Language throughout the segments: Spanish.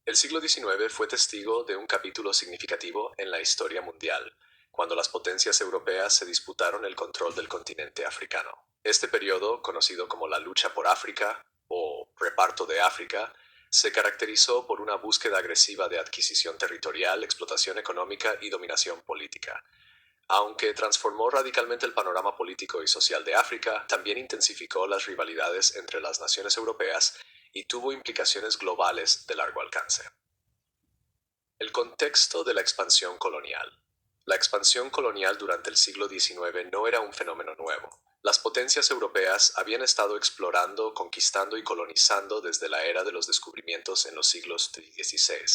El siglo XIX fue testigo de un capítulo significativo en la historia mundial, cuando las potencias europeas se disputaron el control del continente africano. Este periodo, conocido como la lucha por África o reparto de África, se caracterizó por una búsqueda agresiva de adquisición territorial, explotación económica y dominación política. Aunque transformó radicalmente el panorama político y social de África, también intensificó las rivalidades entre las naciones europeas y tuvo implicaciones globales de largo alcance. El contexto de la expansión colonial. La expansión colonial durante el siglo XIX no era un fenómeno nuevo. Las potencias europeas habían estado explorando, conquistando y colonizando desde la era de los descubrimientos en los siglos XVI.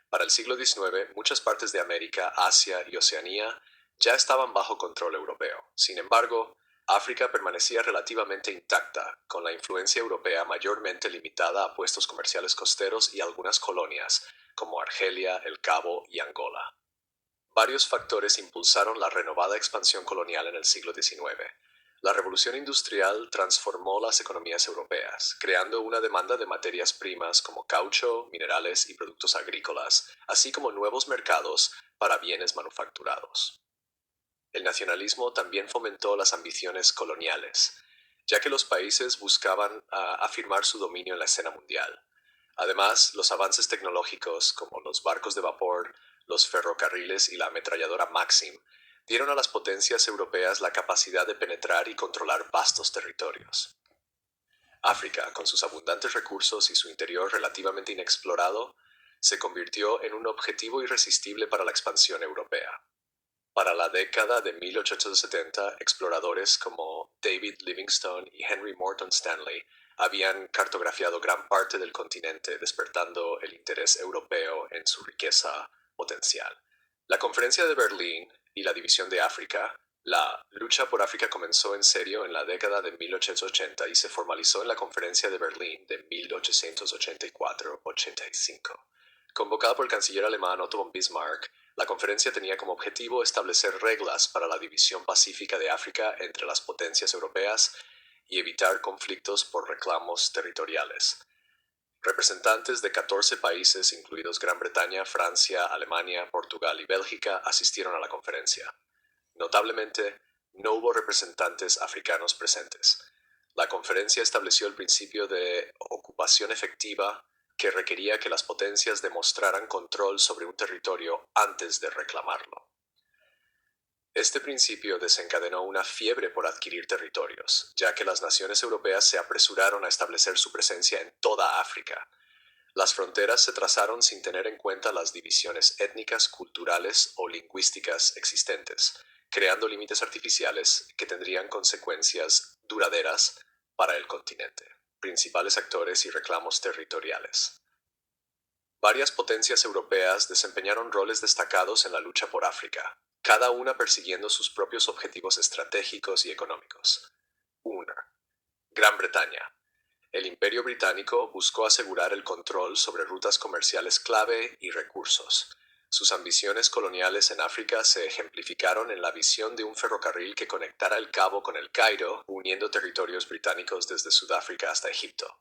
Para el siglo XIX, muchas partes de América, Asia y Oceanía ya estaban bajo control europeo. Sin embargo, África permanecía relativamente intacta, con la influencia europea mayormente limitada a puestos comerciales costeros y algunas colonias, como Argelia, El Cabo y Angola. Varios factores impulsaron la renovada expansión colonial en el siglo XIX. La revolución industrial transformó las economías europeas, creando una demanda de materias primas como caucho, minerales y productos agrícolas, así como nuevos mercados para bienes manufacturados. El nacionalismo también fomentó las ambiciones coloniales, ya que los países buscaban afirmar su dominio en la escena mundial. Además, los avances tecnológicos como los barcos de vapor, los ferrocarriles y la ametralladora Maxim dieron a las potencias europeas la capacidad de penetrar y controlar vastos territorios. África, con sus abundantes recursos y su interior relativamente inexplorado, se convirtió en un objetivo irresistible para la expansión europea. Para la década de 1870, exploradores como David Livingstone y Henry Morton Stanley habían cartografiado gran parte del continente, despertando el interés europeo en su riqueza potencial. La Conferencia de Berlín y la división de África. La lucha por África comenzó en serio en la década de 1880 y se formalizó en la Conferencia de Berlín de 1884-85. Convocada por el canciller alemán Otto von Bismarck, la conferencia tenía como objetivo establecer reglas para la división pacífica de África entre las potencias europeas y evitar conflictos por reclamos territoriales. Representantes de 14 países, incluidos Gran Bretaña, Francia, Alemania, Portugal y Bélgica, asistieron a la conferencia. Notablemente, no hubo representantes africanos presentes. La conferencia estableció el principio de ocupación efectiva que requería que las potencias demostraran control sobre un territorio antes de reclamarlo. Este principio desencadenó una fiebre por adquirir territorios, ya que las naciones europeas se apresuraron a establecer su presencia en toda África. Las fronteras se trazaron sin tener en cuenta las divisiones étnicas, culturales o lingüísticas existentes, creando límites artificiales que tendrían consecuencias duraderas para el continente. Principales actores y reclamos territoriales. Varias potencias europeas desempeñaron roles destacados en la lucha por África, cada una persiguiendo sus propios objetivos estratégicos y económicos. 1. Gran Bretaña. El Imperio Británico buscó asegurar el control sobre rutas comerciales clave y recursos. Sus ambiciones coloniales en África se ejemplificaron en la visión de un ferrocarril que conectara el Cabo con el Cairo, uniendo territorios británicos desde Sudáfrica hasta Egipto.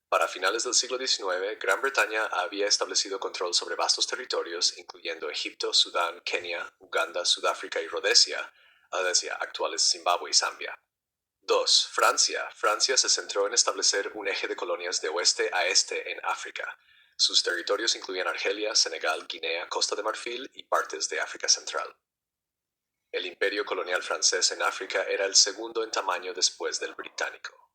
Para finales del siglo XIX, Gran Bretaña había establecido control sobre vastos territorios, incluyendo Egipto, Sudán, Kenia, Uganda, Sudáfrica y Rodesia, actuales Zimbabue y Zambia. 2. Francia. Francia se centró en establecer un eje de colonias de oeste a este en África. Sus territorios incluían Argelia, Senegal, Guinea, Costa de Marfil y partes de África Central. El imperio colonial francés en África era el segundo en tamaño después del británico.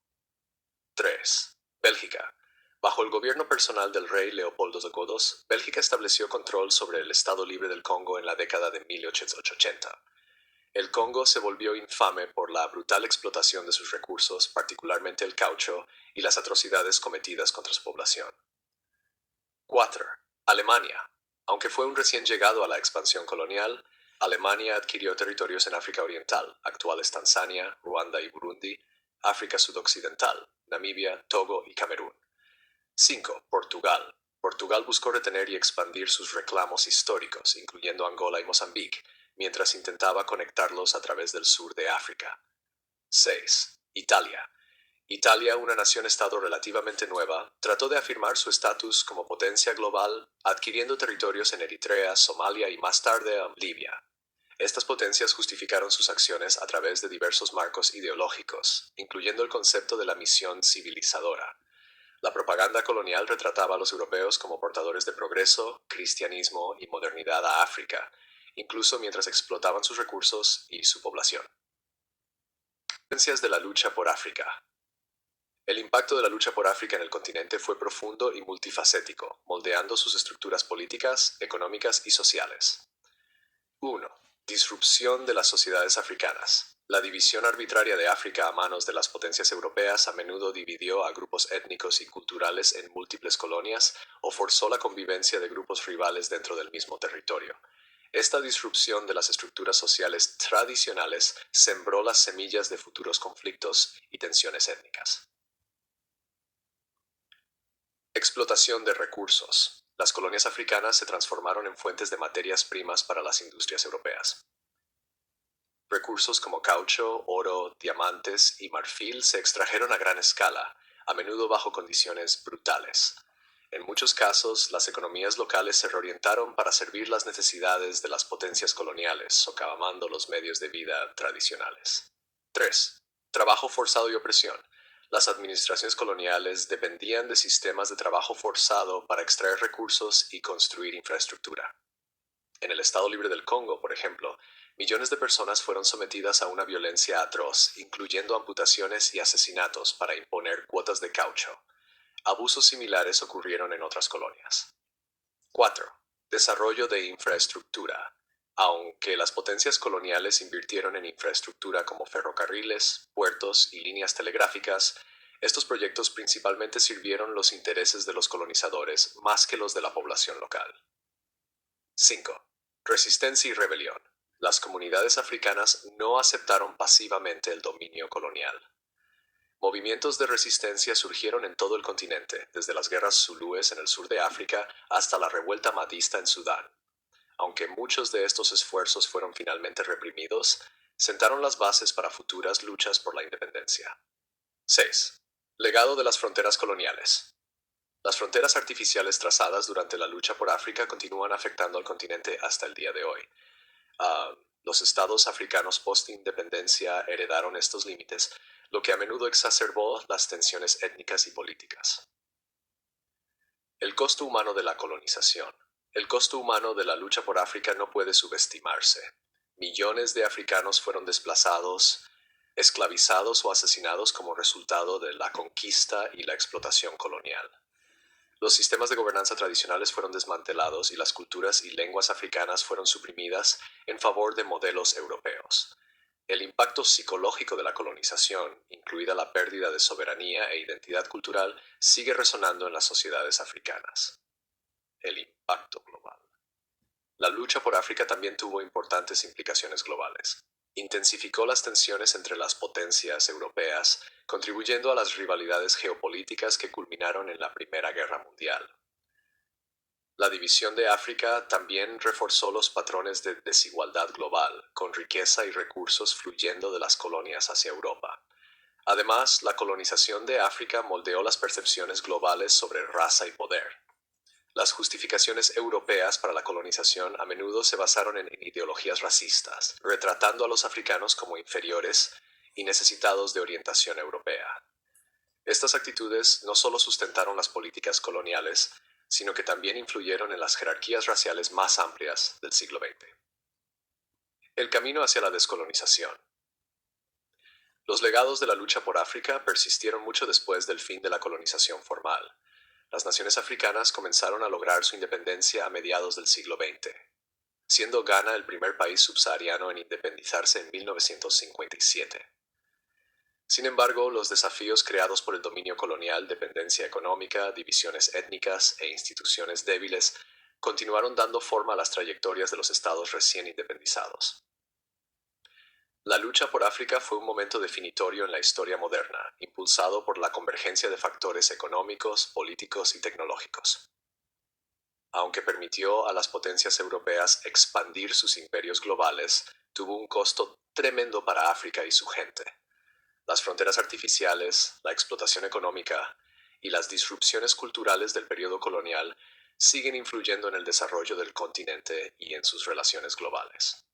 3. Bélgica. Bajo el gobierno personal del rey Leopoldo II, Bélgica estableció control sobre el Estado Libre del Congo en la década de 1880. El Congo se volvió infame por la brutal explotación de sus recursos, particularmente el caucho, y las atrocidades cometidas contra su población. 4. Alemania. Aunque fue un recién llegado a la expansión colonial, Alemania adquirió territorios en África Oriental, actuales Tanzania, Ruanda y Burundi, África Sudoccidental, Namibia, Togo y Camerún. 5. Portugal. Portugal buscó retener y expandir sus reclamos históricos, incluyendo Angola y Mozambique, mientras intentaba conectarlos a través del sur de África. 6. Italia. Italia, una nación-estado relativamente nueva, trató de afirmar su estatus como potencia global, adquiriendo territorios en Eritrea, Somalia y más tarde Libia. Estas potencias justificaron sus acciones a través de diversos marcos ideológicos, incluyendo el concepto de la misión civilizadora. La propaganda colonial retrataba a los europeos como portadores de progreso, cristianismo y modernidad a África, incluso mientras explotaban sus recursos y su población. Consecuencias de la lucha por África. El impacto de la lucha por África en el continente fue profundo y multifacético, moldeando sus estructuras políticas, económicas y sociales. 1. Disrupción de las sociedades africanas. La división arbitraria de África a manos de las potencias europeas a menudo dividió a grupos étnicos y culturales en múltiples colonias o forzó la convivencia de grupos rivales dentro del mismo territorio. Esta disrupción de las estructuras sociales tradicionales sembró las semillas de futuros conflictos y tensiones étnicas. Explotación de recursos. Las colonias africanas se transformaron en fuentes de materias primas para las industrias europeas. Recursos como caucho, oro, diamantes y marfil se extrajeron a gran escala, a menudo bajo condiciones brutales. En muchos casos, las economías locales se reorientaron para servir las necesidades de las potencias coloniales, socavando los medios de vida tradicionales. 3. Trabajo forzado y opresión. Las administraciones coloniales dependían de sistemas de trabajo forzado para extraer recursos y construir infraestructura. En el Estado Libre del Congo, por ejemplo, millones de personas fueron sometidas a una violencia atroz, incluyendo amputaciones y asesinatos para imponer cuotas de caucho. Abusos similares ocurrieron en otras colonias. 4. Desarrollo de infraestructura. Aunque las potencias coloniales invirtieron en infraestructura como ferrocarriles, puertos y líneas telegráficas, estos proyectos principalmente sirvieron los intereses de los colonizadores más que los de la población local. 5. Resistencia y rebelión. Las comunidades africanas no aceptaron pasivamente el dominio colonial. Movimientos de resistencia surgieron en todo el continente, desde las guerras zulúes en el sur de África hasta la revuelta mahdista en Sudán. Aunque muchos de estos esfuerzos fueron finalmente reprimidos, sentaron las bases para futuras luchas por la independencia. 6. Legado de las fronteras coloniales. Las fronteras artificiales trazadas durante la lucha por África continúan afectando al continente hasta el día de hoy. Los estados africanos post-independencia heredaron estos límites, lo que a menudo exacerbó las tensiones étnicas y políticas. El costo humano de la colonización. El costo humano de la lucha por África no puede subestimarse. Millones de africanos fueron desplazados, esclavizados o asesinados como resultado de la conquista y la explotación colonial. Los sistemas de gobernanza tradicionales fueron desmantelados y las culturas y lenguas africanas fueron suprimidas en favor de modelos europeos. El impacto psicológico de la colonización, incluida la pérdida de soberanía e identidad cultural, sigue resonando en las sociedades africanas. El impacto global. La lucha por África también tuvo importantes implicaciones globales. Intensificó las tensiones entre las potencias europeas, contribuyendo a las rivalidades geopolíticas que culminaron en la Primera Guerra Mundial. La división de África también reforzó los patrones de desigualdad global, con riqueza y recursos fluyendo de las colonias hacia Europa. Además, la colonización de África moldeó las percepciones globales sobre raza y poder. Las justificaciones europeas para la colonización a menudo se basaron en ideologías racistas, retratando a los africanos como inferiores y necesitados de orientación europea. Estas actitudes no solo sustentaron las políticas coloniales, sino que también influyeron en las jerarquías raciales más amplias del siglo XX. El camino hacia la descolonización. Los legados de la lucha por África persistieron mucho después del fin de la colonización formal. Las naciones africanas comenzaron a lograr su independencia a mediados del siglo XX, siendo Ghana el primer país subsahariano en independizarse en 1957. Sin embargo, los desafíos creados por el dominio colonial, dependencia económica, divisiones étnicas e instituciones débiles continuaron dando forma a las trayectorias de los estados recién independizados. La lucha por África fue un momento definitorio en la historia moderna, impulsado por la convergencia de factores económicos, políticos y tecnológicos. Aunque permitió a las potencias europeas expandir sus imperios globales, tuvo un costo tremendo para África y su gente. Las fronteras artificiales, la explotación económica y las disrupciones culturales del periodo colonial siguen influyendo en el desarrollo del continente y en sus relaciones globales.